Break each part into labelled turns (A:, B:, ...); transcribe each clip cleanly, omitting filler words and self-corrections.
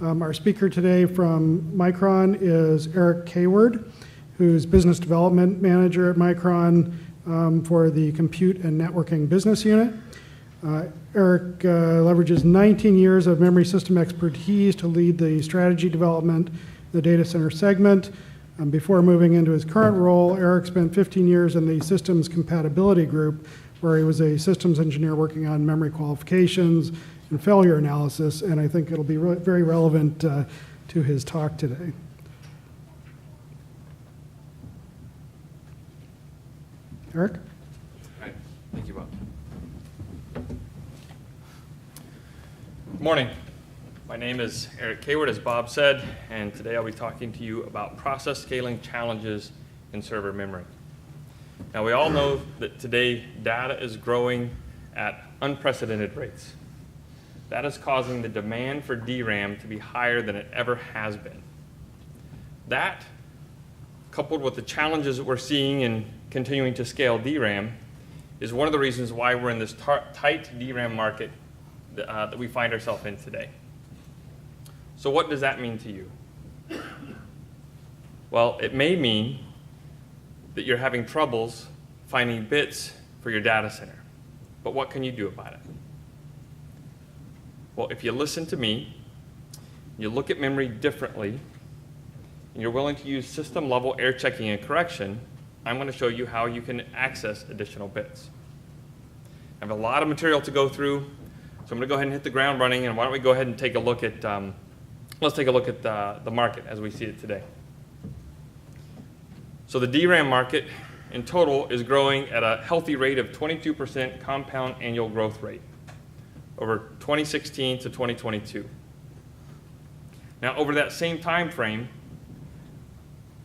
A: Our speaker today from Micron is Eric Kayward, who's Business Development Manager at Micron for the Compute and Networking Business Unit. Eric leverages 19 years of memory system expertise to lead the strategy development in the data center segment. Before moving into his current role, Eric spent 15 years in the systems compatibility group, where he was a systems engineer working on memory qualifications and failure analysis, and I think it'll be very relevant to his talk today. Eric?
B: All right. Thank you, Bob. Good morning. My name is Eric Kayward, as Bob said, and today I'll be talking to you about process scaling challenges in server memory. Now, we all know that today data is growing at unprecedented rates. That is causing the demand for DRAM to be higher than it ever has been. That, coupled with the challenges that we're seeing in continuing to scale DRAM, is one of the reasons why we're in this tight DRAM market that we find ourselves in today. So what does that mean to you? Well, it may mean that you're having troubles finding bits for your data center. But what can you do about it? Well, if you listen to me, you look at memory differently, and you're willing to use system-level error checking and correction, I'm going to show you how you can access additional bits. I have a lot of material to go through, so I'm going to go ahead and hit the ground running, and why don't we go ahead and take a look at let's take a look at the market as we see it today. So the DRAM market in total is growing at a healthy rate of 22% compound annual growth rate over 2016 to 2022. Now, over that same time frame,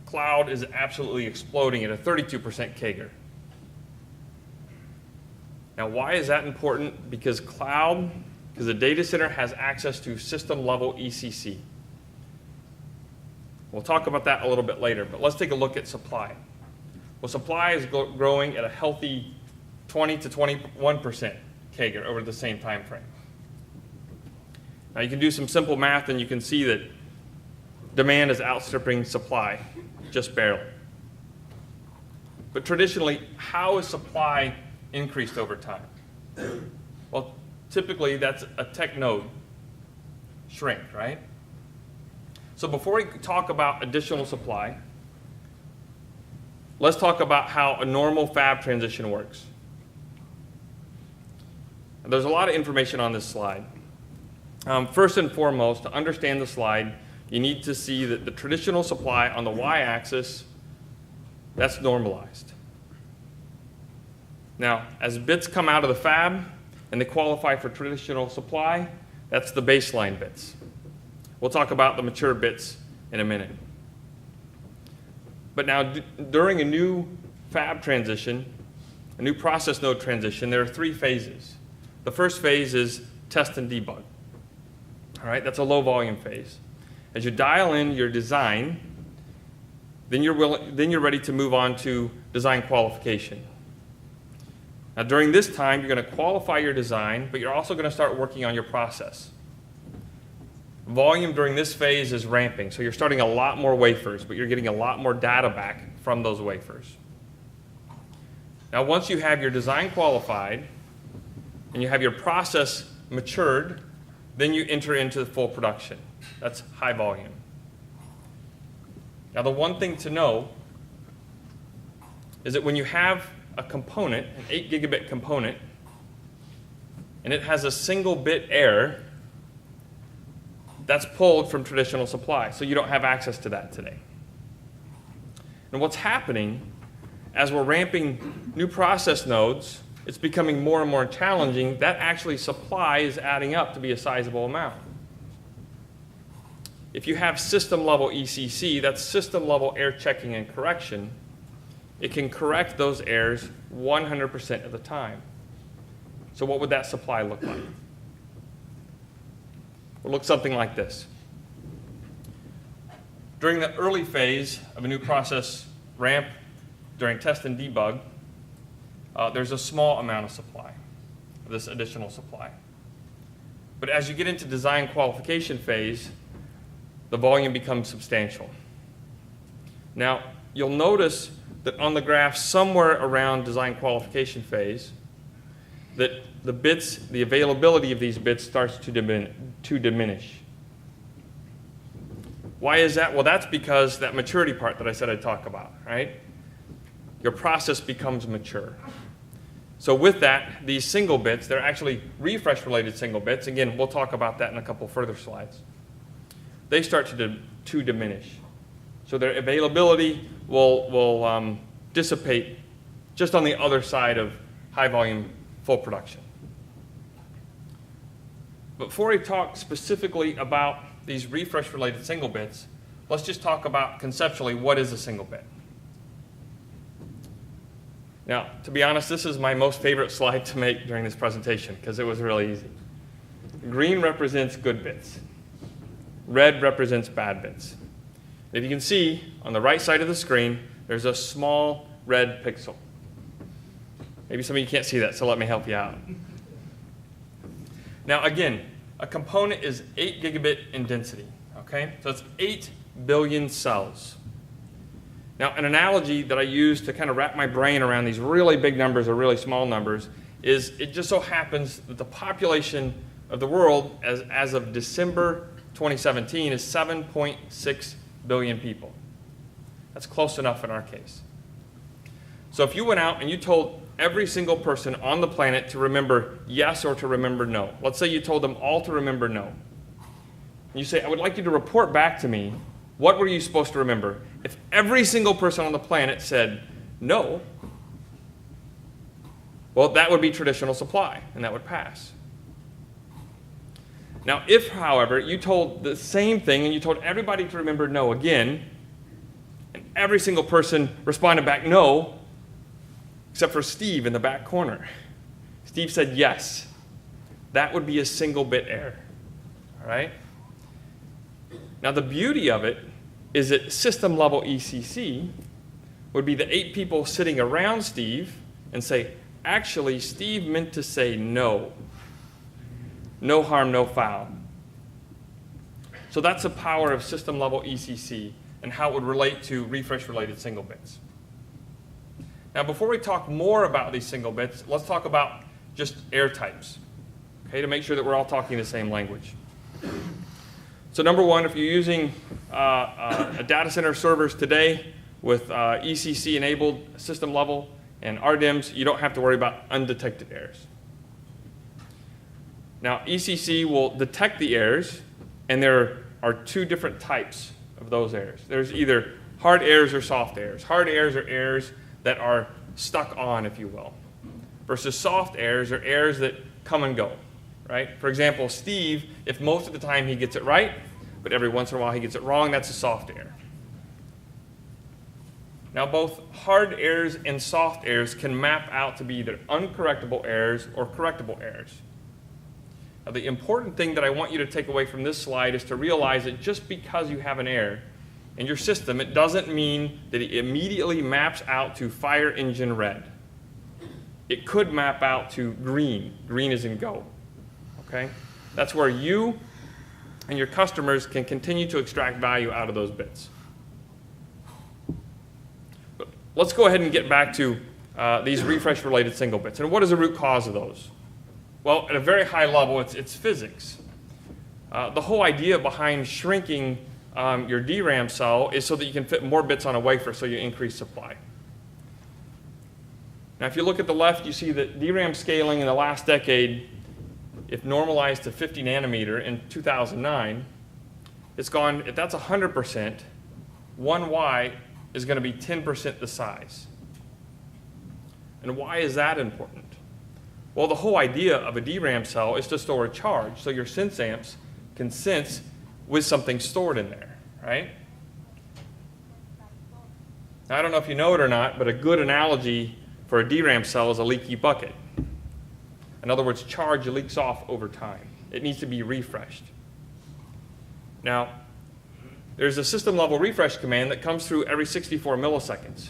B: cloud is absolutely exploding at a 32% CAGR. Now, why is that important? Because the data center has access to system-level ECC. We'll talk about that a little bit later, but let's take a look at supply. Well, supply is growing at a healthy 20 to 21% CAGR over the same time frame. Now, you can do some simple math, and you can see that demand is outstripping supply, just barely. But traditionally, how is supply increased over time? Well, typically, that's a tech node shrink, right? So before we talk about additional supply, let's talk about how a normal fab transition works. There's a lot of information on this slide. First and foremost, to understand the slide, you need to see that the traditional supply on the y-axis, that's normalized. Now, as bits come out of the fab and they qualify for traditional supply, that's the baseline bits. We'll talk about the mature bits in a minute. But now, during a new fab transition, a new process node transition, there are three phases. The first phase is test and debug. All right, that's a low volume phase. As you dial in your design, then you're ready to move on to design qualification. Now, during this time, you're going to qualify your design, but you're also going to start working on your process. Volume during this phase is ramping, so you're starting a lot more wafers, but you're getting a lot more data back from those wafers. Now, once you have your design qualified and you have your process matured, then you enter into the full production. That's high volume. Now, the one thing to know is that when you have a component, an 8 gigabit component, and it has a single bit error, that's pulled from traditional supply, so you don't have access to that today. And what's happening, as we're ramping new process nodes, it's becoming more and more challenging. That actually supply is adding up to be a sizable amount. If you have system-level ECC, that's system-level error checking and correction, it can correct those errors 100% of the time. So what would that supply look like? It will look something like this. During the early phase of a new process ramp, during test and debug, there's a small amount of supply, this additional supply. But as you get into design qualification phase, the volume becomes substantial. Now, you'll notice that on the graph somewhere around design qualification phase, that the bits, the availability of these bits starts to diminish. Why is that? Well, that's because that maturity part that I said I'd talk about, right? Your process becomes mature. So with that, these single bits, they're actually refresh-related single bits. Again, we'll talk about that in a couple further slides. They start to diminish. So their availability will dissipate just on the other side of high-volume full production. But before we talk specifically about these refresh-related single bits, let's just talk about conceptually what is a single bit. Now, to be honest, this is my most favorite slide to make during this presentation because it was really easy. Green represents good bits. Red represents bad bits. If you can see, on the right side of the screen, there's a small red pixel. Maybe some of you can't see that, so let me help you out. Now, again, a component is 8 gigabit in density, okay? So it's 8 billion cells. Now, an analogy that I use to kind of wrap my brain around these really big numbers or really small numbers is it just so happens that the population of the world as of December 2017 is 7.6 billion people. That's close enough in our case. So if you went out and you told every single person on the planet to remember yes or to remember no, let's say you told them all to remember no. And you say, I would like you to report back to me, what were you supposed to remember? If every single person on the planet said no, well, that would be traditional supply, and that would pass. Now, if, however, you told the same thing and you told everybody to remember no again, and every single person responded back no, except for Steve in the back corner. Steve said yes. That would be a single bit error, all right? Now, the beauty of it is that system level ECC would be the 8 people sitting around Steve and say, actually, Steve meant to say no. No harm, no foul. So that's the power of system level ECC and how it would relate to refresh-related single bits. Now, before we talk more about these single bits, let's talk about just air types, okay, to make sure that we're all talking the same language. So number one, if you're using a data center servers today with ECC-enabled system level and RDIMMs, you don't have to worry about undetected errors. Now, ECC will detect the errors, and there are 2 different types of those errors. There's either hard errors or soft errors. Hard errors are errors that are stuck on, if you will, versus soft errors are errors that come and go, right? For example, Steve, if most of the time he gets it right, but every once in a while he gets it wrong, that's a soft error. Now, both hard errors and soft errors can map out to be either uncorrectable errors or correctable errors. Now, the important thing that I want you to take away from this slide is to realize that just because you have an error in your system, it doesn't mean that it immediately maps out to fire engine red. It could map out to green. Green is in go. Okay? That's where you and your customers can continue to extract value out of those bits. But let's go ahead and get back to these refresh-related single bits. And what is the root cause of those? Well, at a very high level, it's physics. The whole idea behind shrinking your DRAM cell is so that you can fit more bits on a wafer so you increase supply. Now, if you look at the left, you see that DRAM scaling in the last decade, if normalized to 50 nanometer in 2009, it's gone, if that's 100%, 1Y is going to be 10% the size. And why is that important? Well, the whole idea of a DRAM cell is to store a charge, so your sense amps can sense with something stored in there, right? Now, I don't know if you know it or not, but a good analogy for a DRAM cell is a leaky bucket. In other words, charge leaks off over time. It needs to be refreshed. Now, there's a system level refresh command that comes through every 64 milliseconds.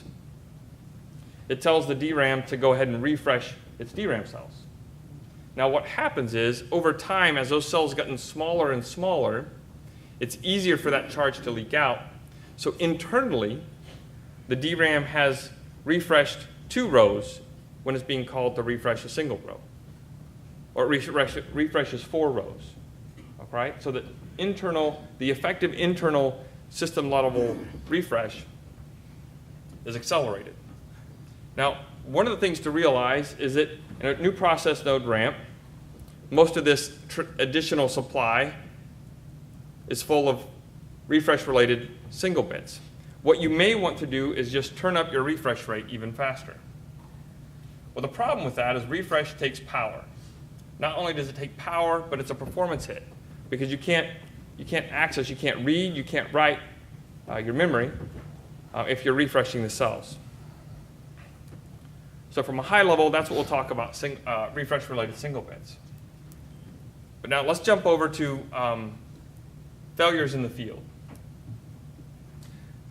B: It tells the DRAM to go ahead and refresh its DRAM cells. Now, what happens is, over time, as those cells gotten smaller and smaller, it's easier for that charge to leak out. So internally, the DRAM has refreshed 2 rows when it's being called to refresh a single row, or refreshes 4 rows. All right? So the effective internal system level refresh is accelerated. Now, one of the things to realize is that in a new process node ramp, most of this additional supply is full of refresh-related single bits. What you may want to do is just turn up your refresh rate even faster. Well, the problem with that is refresh takes power. Not only does it take power, but it's a performance hit, because you can't access, you can't read, you can't write your memory if you're refreshing the cells. So from a high level, that's what we'll talk about, refresh-related single bits. But now let's jump over to failures in the field.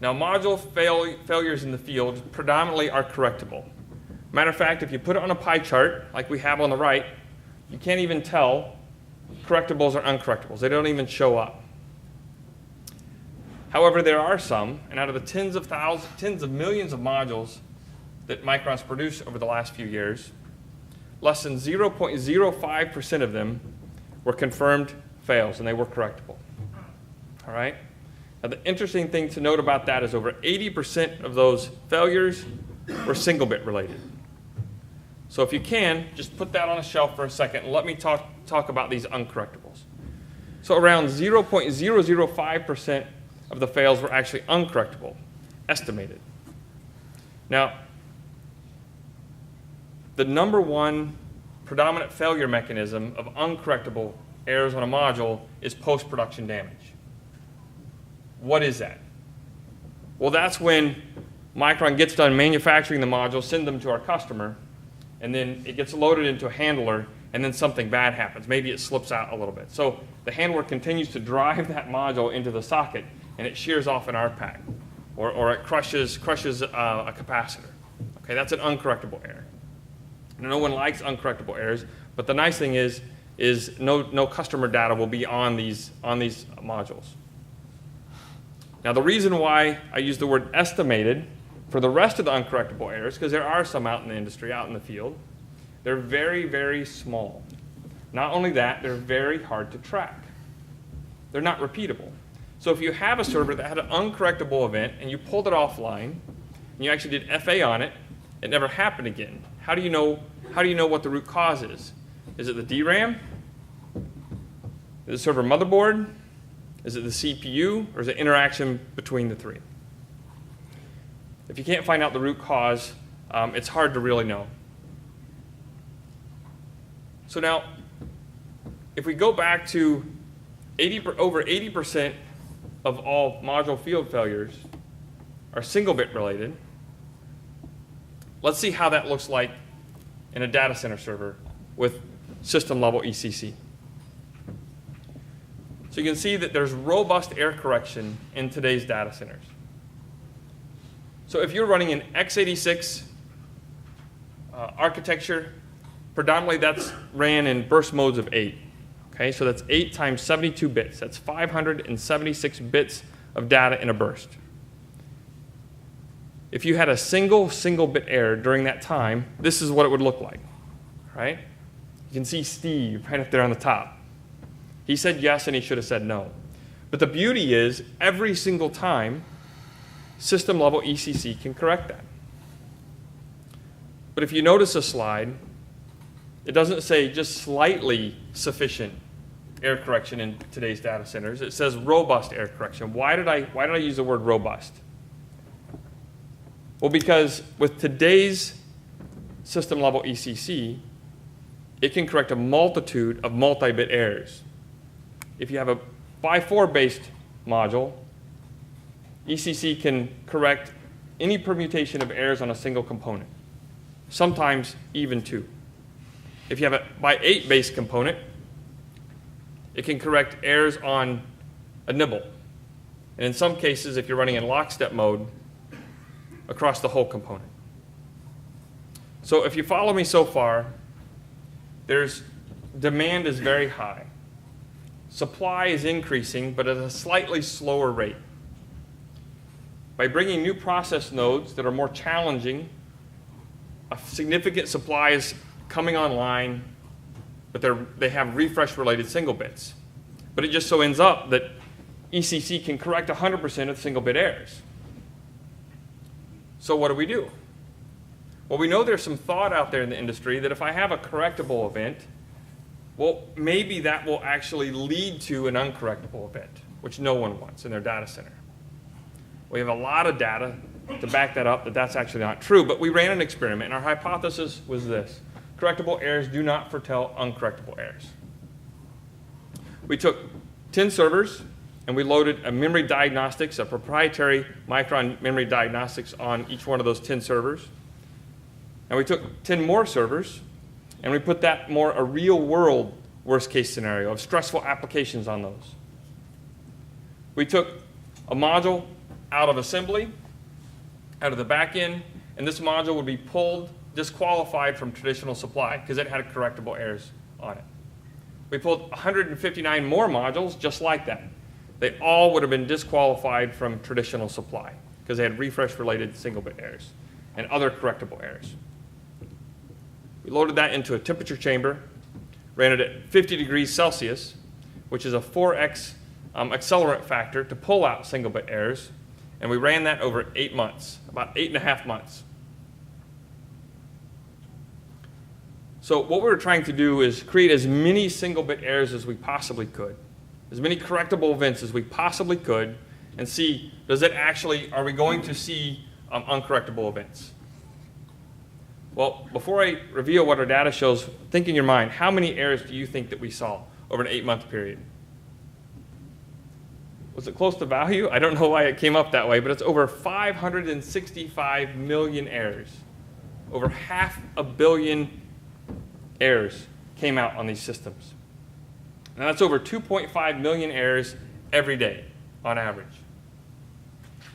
B: Now, module failures in the field predominantly are correctable. Matter of fact, if you put it on a pie chart, like we have on the right, you can't even tell correctables or uncorrectables. They don't even show up. However, there are some, and out of the tens of millions of modules that Micron's produced over the last few years, less than 0.05% of them were confirmed fails, and they were correctable. All right? Now, the interesting thing to note about that is over 80% of those failures were single bit related. So if you can, just put that on a shelf for a second and let me talk about these uncorrectables. So around 0.005% of the fails were actually uncorrectable, estimated. Now, the number one predominant failure mechanism of uncorrectable errors on a module is post-production damage. What is that? Well, that's when Micron gets done manufacturing the module, send them to our customer, and then it gets loaded into a handler, and then something bad happens. Maybe it slips out a little bit. So the handler continues to drive that module into the socket, and it shears off an RPAC, or it crushes a capacitor. Okay, that's an uncorrectable error. No one likes uncorrectable errors, but the nice thing is no customer data will be on these modules. Now, the reason why I use the word estimated for the rest of the uncorrectable errors, because there are some out in the industry, out in the field, they're very, very small. Not only that, they're very hard to track. They're not repeatable. So if you have a server that had an uncorrectable event and you pulled it offline, and you actually did FA on it, it never happened again. How do you know what the root cause is? Is it the DRAM? Is it the server motherboard? Is it the CPU? Or is it interaction between the three? If you can't find out the root cause, it's hard to really know. So now, if we go back to over 80% of all module field failures are single bit related, let's see how that looks like in a data center server with system level ECC. So you can see that there's robust error correction in today's data centers. So if you're running an x86 architecture, predominantly that's ran in burst modes of 8. Okay, so that's 8 times 72 bits. That's 576 bits of data in a burst. If you had a single bit error during that time, this is what it would look like, right? You can see Steve right up there on the top. He said yes and he should have said no. But the beauty is every single time, system level ECC can correct that. But if you notice a slide, it doesn't say just slightly sufficient error correction in today's data centers. It says robust error correction. Why did I use the word robust? Well, because with today's system level ECC, it can correct a multitude of multi-bit errors. If you have a 5.4 based module, ECC can correct any permutation of errors on a single component, sometimes even 2. If you have a by 8 based component, it can correct errors on a nibble. And in some cases, if you're running in lockstep mode, across the whole component. So if you follow me so far, demand is very high. supply is increasing, but at a slightly slower rate. By bringing new process nodes that are more challenging, a significant supply is coming online, but they have refresh-related single bits. But it just so ends up that ECC can correct 100% of single bit errors. So what do? Well, we know there's some thought out there in the industry that if I have a correctable event, well, maybe that will actually lead to an uncorrectable event, which no one wants in their data center. We have a lot of data to back that up that that's actually not true, but we ran an experiment, and our hypothesis was this: correctable errors do not foretell uncorrectable errors. We took 10 servers, and we loaded a memory diagnostics, a proprietary Micron memory diagnostics on each one of those 10 servers. And we took 10 more servers, and we put that a real-world worst-case scenario of stressful applications on those. We took a module out of assembly, out of the back end, and this module would be disqualified from traditional supply because it had correctable errors on it. We pulled 159 more modules just like that. They all would have been disqualified from traditional supply because they had refresh-related single-bit errors and other correctable errors. We loaded that into a temperature chamber, ran it at 50 degrees Celsius, which is a 4x accelerant factor to pull out single-bit errors, and we ran that over 8 months, about 8.5 months. So what we were trying to do is create as many single-bit errors as we possibly could, as many correctable events as we possibly could, and see, are we going to see uncorrectable events? Well, before I reveal what our data shows, think in your mind, how many errors do you think that we saw over an 8-month period? Was it close to value? I don't know why it came up that way, but it's over 565 million errors. Over 500 million errors came out on these systems. Now that's over 2.5 million errors every day on average.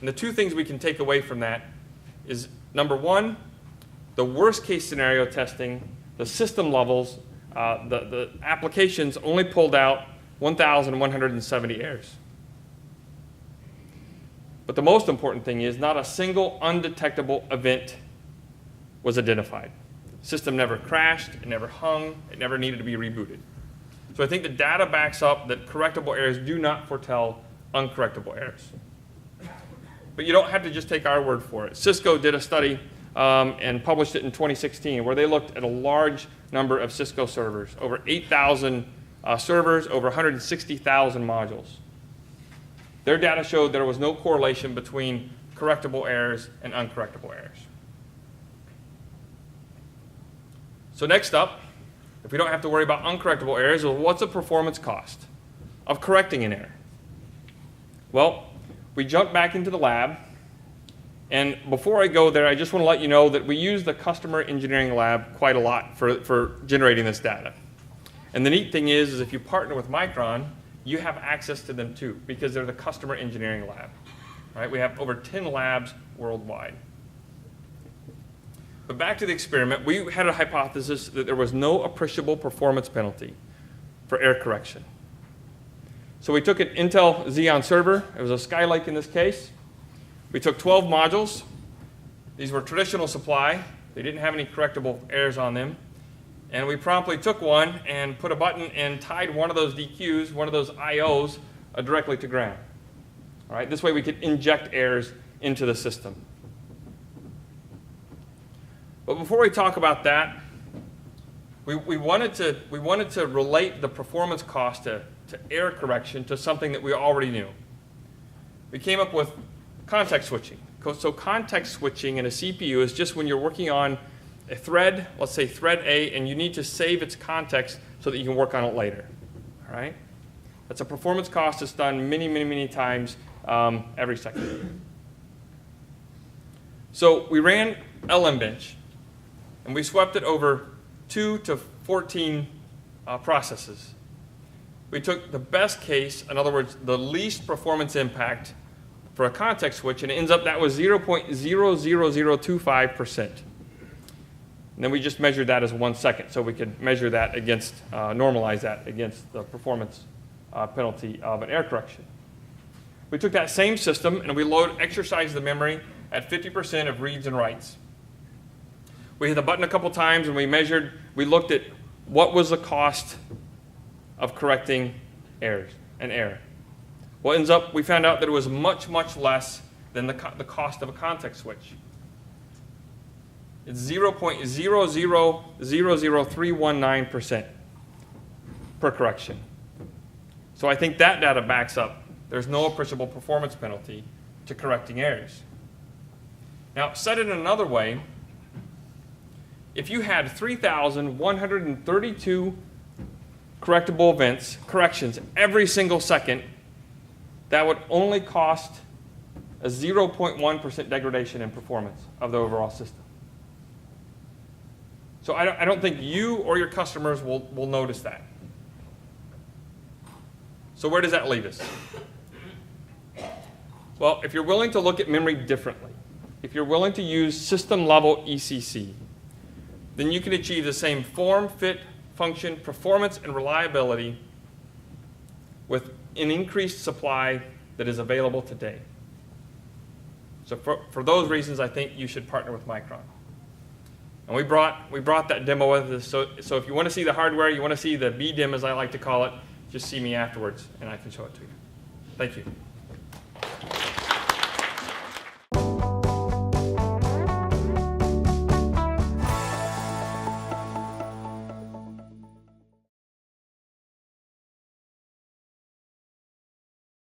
B: And the two things we can take away from that is, number one, the worst case scenario testing, the system levels, the applications only pulled out 1,170 errors. But the most important thing is not a single undetectable event was identified. The system never crashed, it never hung, it never needed to be rebooted. So I think the data backs up that correctable errors do not foretell uncorrectable errors. But you don't have to just take our word for it. Cisco did a study and published it in 2016 where they looked at a large number of Cisco servers, over 8,000 servers, over 160,000 modules. Their data showed there was no correlation between correctable errors and uncorrectable errors. So next up, if we don't have to worry about uncorrectable errors, well, what's the performance cost of correcting an error? Well, we jump back into the lab, and before I go there, I just want to let you know that we use the customer engineering lab quite a lot for generating this data. And the neat thing is if you partner with Micron, you have access to them too, because they're the customer engineering lab. Right? We have over 10 labs worldwide. But back to the experiment, we had a hypothesis that there was no appreciable performance penalty for error correction. So we took an Intel Xeon server. It was a Skylake in this case. We took 12 modules. These were traditional supply. They didn't have any correctable errors on them. And we promptly took one and put a button and tied one of those DQs, one of those IOs, directly to ground. All right? This way we could inject errors into the system. But before we talk about that, we wanted to relate the performance cost to error correction to something that we already knew. We came up with context switching. So context switching in a CPU is just when you're working on a thread, let's say thread A, and you need to save its context so that you can work on it later. All right? That's a performance cost that's done many, many, many times every second. So we ran LMbench, and we swept it over 2 to 14 processes. We took the best case, in other words, the least performance impact for a context switch, and it ends up that was 0.00025%. And then we just measured that as 1 second, so we could measure that against, normalize that against the performance penalty of an error correction. We took that same system and we exercised the memory at 50% of reads and writes. We hit the button a couple times and we looked at what was the cost of correcting an error. Well, we found out that it was much, much less than the cost of a context switch. It's 0.0000319% per correction. So I think that data backs up there's no appreciable performance penalty to correcting errors. Now, said it another way, if you had 3,132 corrections every single second, that would only cost a 0.1% degradation in performance of the overall system. So I don't think you or your customers will notice that. So where does that leave us? Well, if you're willing to look at memory differently, if you're willing to use system-level ECC, then you can achieve the same form, fit, function, performance, and reliability with an increased supply that is available today. So for those reasons, I think you should partner with Micron. And we brought that demo with us. So if you want to see the hardware, you want to see the BDIM, as I like to call it, just see me afterwards, and I can show it to you. Thank you.